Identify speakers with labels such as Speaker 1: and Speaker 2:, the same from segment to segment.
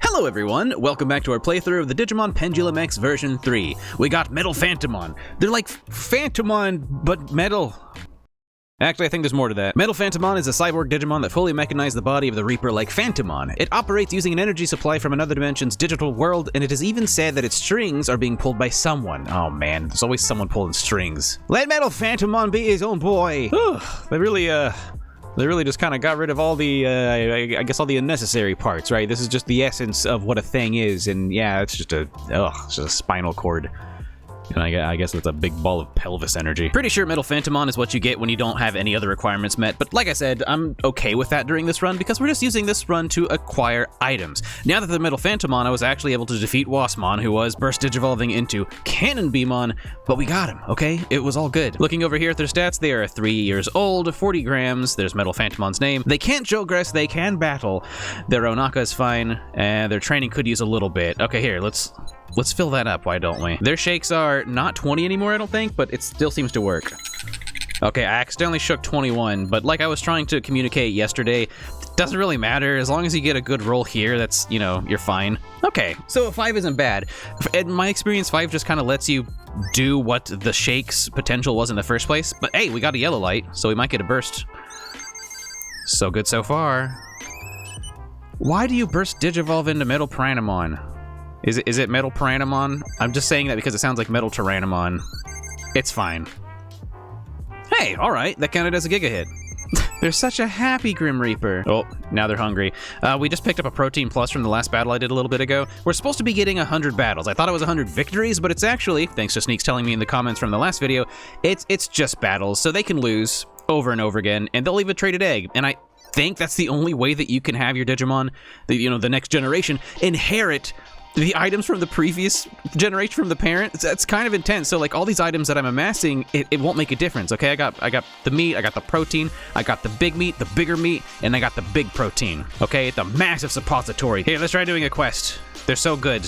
Speaker 1: Hello everyone, welcome back to our playthrough of the Digimon Pendulum X version 3. We got Metal Phantomon. They're like Phantomon, but metal. Actually, I think there's more to that. Metal Phantomon is a cyborg Digimon that fully mechanized the body of the Reaper like Phantomon. It operates using an energy supply from another dimension's digital world, and it is even said that its strings are being pulled by someone. Oh man, there's always someone pulling strings. Let Metal Phantomon be his own boy! They really just kind of got rid of all the, I guess all the unnecessary parts, right? This is just the essence of what a thing is, and yeah, it's just it's just a spinal cord. And I guess it's a big ball of pelvis energy. Pretty sure Metal Phantomon is what you get when you don't have any other requirements met, but like I said, I'm okay with that during this run because we're just using this run to acquire items. Now that the Metal Phantomon, I was actually able to defeat Wasmon, who was burst digivolving into Cannon Beamon, but we got him, okay? It was all good. Looking over here at their stats, they are 3 years old, 40 grams, there's Metal Phantomon's name. They can't Jogress, they can battle. Their Onaka is fine, and their training could use a little bit. Okay, here, let's fill that up, why don't we? Their shakes are not 20 anymore, I don't think, but it still seems to work. Okay, I accidentally shook 21, but like I was trying to communicate yesterday, it doesn't really matter. As long as you get a good roll here, that's, you know, you're fine. Okay, so 5 isn't bad. In my experience, 5 just kind of lets you do what the shake's potential was in the first place. But hey, we got a yellow light, so we might get a burst. So good so far. Why do you burst Digivolve into Metal Pranamon? Is it Metal Pranamon? I'm just saying that because it sounds like Metal Tyrannomon. It's fine. Hey, alright, that counted as a Giga hit. They're such a happy Grim Reaper. Oh, now they're hungry. We just picked up a Protein Plus from the last battle I did a little bit ago. We're supposed to be getting 100 battles. I thought it was 100 victories, but it's actually, thanks to Sneaks telling me in the comments from the last video, it's just battles, so they can lose over and over again, and they'll leave a traded egg. And I think that's the only way that you can have your Digimon, the next generation, inherit the items from the previous generation from the parent. That's kind of intense. So like all these items that I'm amassing, it won't make a difference. Okay, I got the meat, I got the protein, I got the big meat, the bigger meat, and I got the big protein. Okay, the massive suppository. Here, let's try doing a quest. They're so good.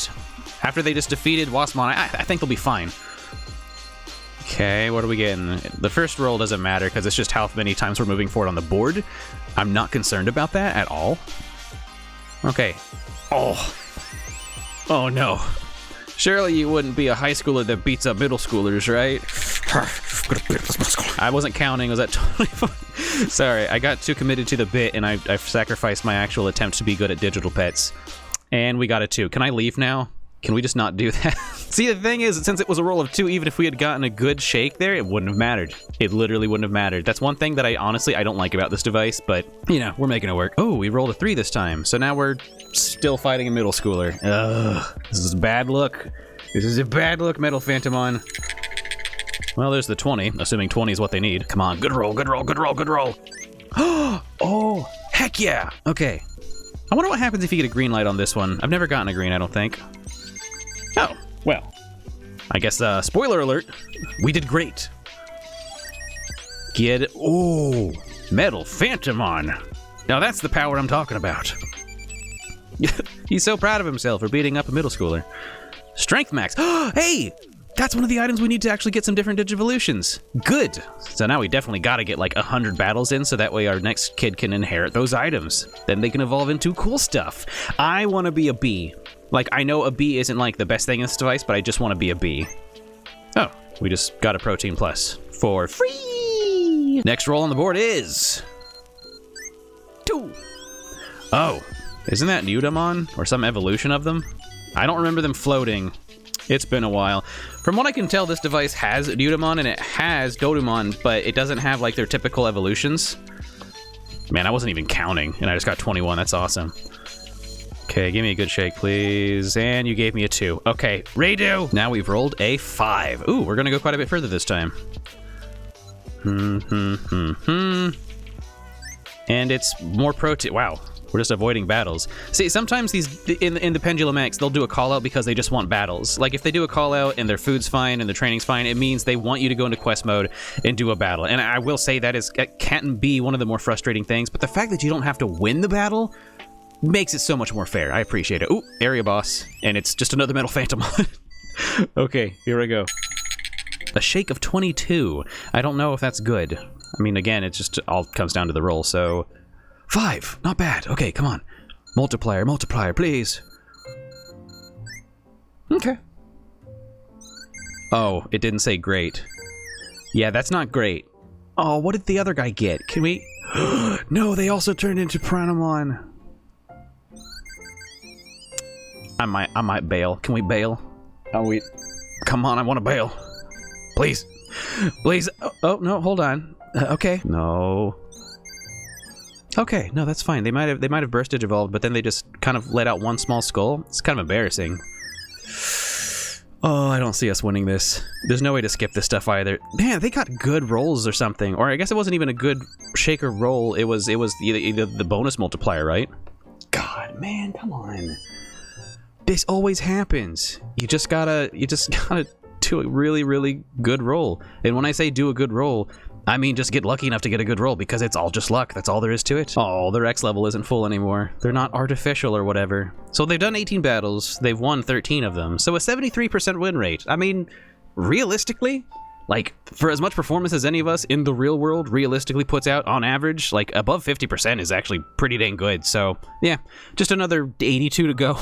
Speaker 1: After they just defeated Wasmon, I think they'll be fine. Okay, what are we getting? The first roll doesn't matter because it's just how many times we're moving forward on the board. I'm not concerned about that at all. Okay. Oh no. Surely you wouldn't be a high schooler that beats up middle schoolers, right? I wasn't counting, was that totally fun? Sorry, I got too committed to the bit and I've sacrificed my actual attempt to be good at digital pets. And we got a 2. Can I leave now? Can we just not do that? See, the thing is, since it was a roll of 2, even if we had gotten a good shake there, it wouldn't have mattered. It literally wouldn't have mattered. That's one thing that I don't like about this device, but, you know, we're making it work. Oh, we rolled a 3 this time, so now we're still fighting a middle schooler. Ugh, this is a bad look. This is a bad look, Metal Phantomon. Well, there's the 20, assuming 20 is what they need. Come on, good roll, good roll, good roll, good roll. Oh, heck yeah. Okay. I wonder what happens if you get a green light on this one. I've never gotten a green, I don't think. Oh, well. I guess, spoiler alert, we did great. Get it. Oh, Metal Phantomon. Now that's the power I'm talking about. He's so proud of himself for beating up a middle schooler. Strength max. Hey, that's one of the items we need to actually get some different Digivolutions. Good. So now we definitely got to get like 100 battles in so that way our next kid can inherit those items. Then they can evolve into cool stuff. I want to be a bee. Like, I know a bee isn't like the best thing in this device, but I just want to be a bee. Oh, we just got a Protein Plus for free. Next roll on the board is 2. Oh, isn't that Newdamon or some evolution of them? I don't remember them floating. It's been a while. From what I can tell, this device has Newdamon and it has Dodumon, but it doesn't have like their typical evolutions. Man, I wasn't even counting, and I just got 21. That's awesome. Okay, give me a good shake, please. And you gave me a 2. Okay, redo. Now we've rolled a 5. Ooh, we're gonna go quite a bit further this time. And it's more protein. Wow, we're just avoiding battles. See, sometimes these in the Pendulum X, they'll do a call out because they just want battles. Like if they do a call out and their food's fine and their training's fine, it means they want you to go into quest mode and do a battle. And I will say that can't be one of the more frustrating things, but the fact that you don't have to win the battle makes it so much more fair. I appreciate it. Ooh, area boss. And it's just another Metal Phantomon. Okay, here we go. A shake of 22. I don't know if that's good. I mean, again, it just all comes down to the roll, so... 5! Not bad. Okay, come on. Multiplier, multiplier, please. Okay. Oh, it didn't say great. Yeah, that's not great. Oh, what did the other guy get? Can we... No, they also turned into Piranhamon. I might bail. Can we bail? Come on, I want to bail. Please. Please. Oh, no, hold on. Okay. No. Okay, no, that's fine. They might have burst Digivolved, but then they just kind of let out one small skull. It's kind of embarrassing. Oh, I don't see us winning this. There's no way to skip this stuff either. Man, they got good rolls or something. Or I guess it wasn't even a good shaker roll. It was either the bonus multiplier, right? God, man, come on. This always happens. You just gotta do a really, really good roll. And when I say do a good roll, I mean just get lucky enough to get a good roll, because it's all just luck. That's all there is to it. Oh, their X level isn't full anymore. They're not artificial or whatever. So they've done 18 battles. They've won 13 of them. So a 73% win rate. I mean, realistically, like, for as much performance as any of us in the real world realistically puts out on average, like, above 50% is actually pretty dang good. So, yeah, just another 82 to go.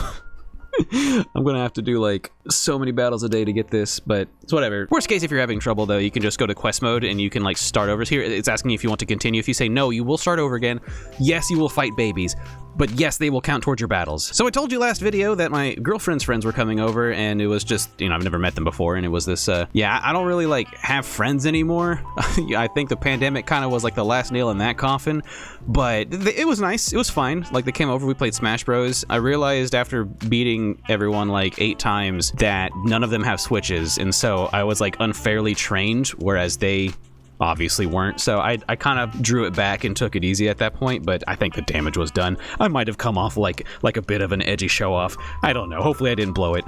Speaker 1: I'm gonna have to do like so many battles a day to get this, but it's whatever. Worst case, if you're having trouble though, you can just go to quest mode and you can like start over. Here it's asking you if you want to continue. If you say no, you will start over again. Yes, you will fight babies, but yes, they will count towards your battles. So I told you last video that my girlfriend's friends were coming over, and it was just, you know, I've never met them before, and it was this yeah, I don't really like have friends anymore. I think the pandemic kind of was like the last nail in that coffin, but it was nice. It was fine. Like, they came over, we played Smash Bros. I realized after beating everyone like 8 times that none of them have switches, and so I was like unfairly trained, whereas they obviously weren't. So I kind of drew it back and took it easy at that point, but I think the damage was done. I might have come off like a bit of an edgy show off. I don't know. Hopefully I didn't blow it.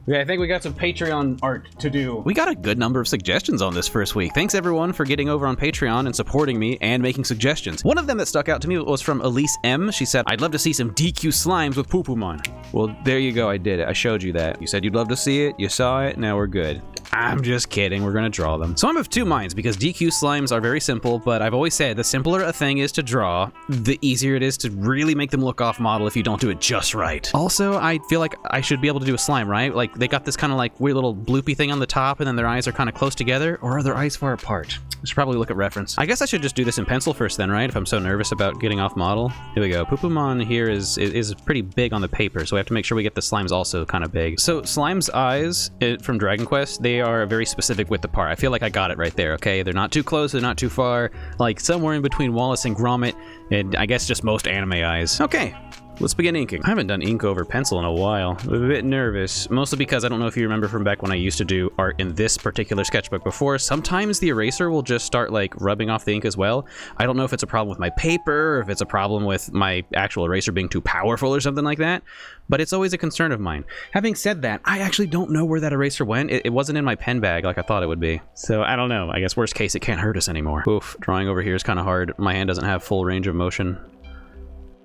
Speaker 1: Yeah, I think we got some Patreon art to do. We got a good number of suggestions on this first week. Thanks everyone for getting over on Patreon and supporting me and making suggestions. One of them that stuck out to me was from Elise M. She said, I'd love to see some DQ slimes with Poopumon. Well, there you go. I did it. I showed you that. You said you'd love to see it. You saw it. Now we're good. I'm just kidding. We're going to draw them. So I'm of two minds, because DQ slimes are very simple, but I've always said the simpler a thing is to draw, the easier it is to really make them look off model if you don't do it just right. Also, I feel like I should be able to do a slime, right? Like, they got this kind of like weird little bloopy thing on the top, and then their eyes are kind of close together, or are their eyes far apart? I should probably look at reference. I guess I should just do this in pencil first then, right? If I'm so nervous about getting off model. Here we go. Poopumon here is pretty big on the paper, so we have to make sure we get the slimes also kind of big. So Slime's eyes from Dragon Quest, they are very specific with the part. I feel like I got it right there, okay? They're not too close, they're not too far, like somewhere in between Wallace and Gromit, and I guess just most anime eyes. Okay. Let's begin inking. I haven't done ink over pencil in a while. I'm a bit nervous, mostly because I don't know if you remember from back when I used to do art in this particular sketchbook before. Sometimes the eraser will just start like rubbing off the ink as well. I don't know if it's a problem with my paper, or if it's a problem with my actual eraser being too powerful or something like that, but it's always a concern of mine. Having said that, I actually don't know where that eraser went. It wasn't in my pen bag like I thought it would be. So I don't know. I guess worst case, it can't hurt us anymore. Oof, drawing over here is kind of hard. My hand doesn't have full range of motion,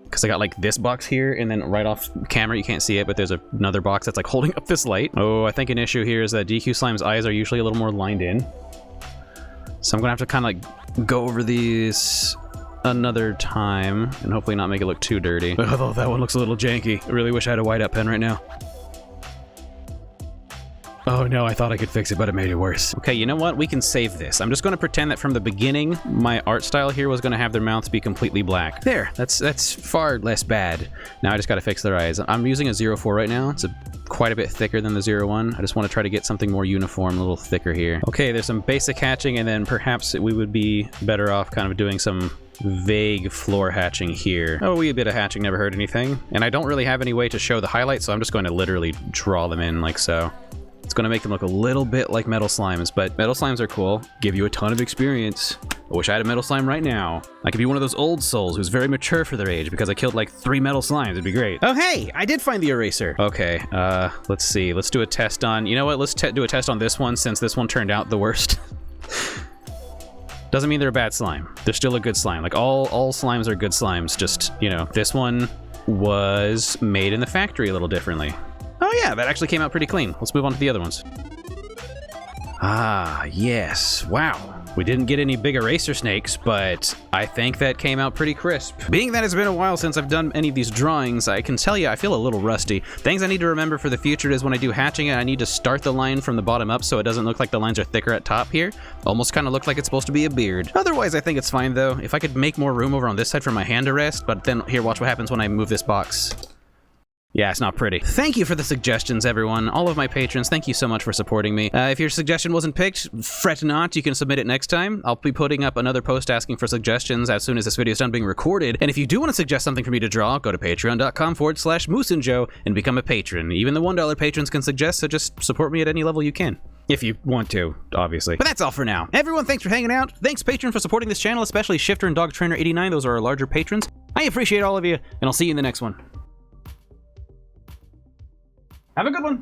Speaker 1: because I got like this box here, and then right off camera you can't see it, but there's another box that's like holding up this light. Oh, I think an issue here is that DQ Slime's eyes are usually a little more lined in, so I'm gonna have to kind of like go over these another time and hopefully not make it look too dirty. Although that one looks a little janky. I really wish I had a whiteout pen right now. Oh no, I thought I could fix it, but it made it worse. Okay, you know what? We can save this. I'm just going to pretend that from the beginning, my art style here was going to have their mouths be completely black. There, that's far less bad. Now I just got to fix their eyes. I'm using a 04 right now. It's quite a bit thicker than the 01. I just want to try to get something more uniform, a little thicker here. Okay, there's some basic hatching, and then perhaps we would be better off kind of doing some vague floor hatching here. Oh, a bit of hatching never hurt anything. And I don't really have any way to show the highlights, so I'm just going to literally draw them in like so. It's going to make them look a little bit like metal slimes, but metal slimes are cool. Give you a ton of experience. I wish I had a metal slime right now. I could be one of those old souls who's very mature for their age because I killed like 3 metal slimes. It'd be great. Oh, hey, I did find the eraser. Okay, let's see. Let's do a test on, you know what? Let's do a test on this one, since this one turned out the worst. Doesn't mean they're a bad slime. They're still a good slime. Like all slimes are good slimes. Just, you know, this one was made in the factory a little differently. Oh yeah, that actually came out pretty clean. Let's move on to the other ones. Ah, yes. Wow. We didn't get any big eraser snakes, but I think that came out pretty crisp. Being that it's been a while since I've done any of these drawings, I can tell you I feel a little rusty. Things I need to remember for the future is when I do hatching it, I need to start the line from the bottom up so it doesn't look like the lines are thicker at top here. Almost kind of look like it's supposed to be a beard. Otherwise, I think it's fine though. If I could make more room over on this side for my hand to rest, but then here, watch what happens when I move this box. Yeah, it's not pretty. Thank you for the suggestions, everyone. All of my patrons, thank you so much for supporting me. If your suggestion wasn't picked, fret not, you can submit it next time. I'll be putting up another post asking for suggestions as soon as this video is done being recorded. And if you do want to suggest something for me to draw, go to patreon.com/mooseandjoe and become a patron. Even the $1 patrons can suggest, so just support me at any level you can. If you want to, obviously. But that's all for now. Everyone, thanks for hanging out. Thanks, patron, for supporting this channel, especially Shifter and Dog Trainer 89. Those are our larger patrons. I appreciate all of you, and I'll see you in the next one. Have a good one.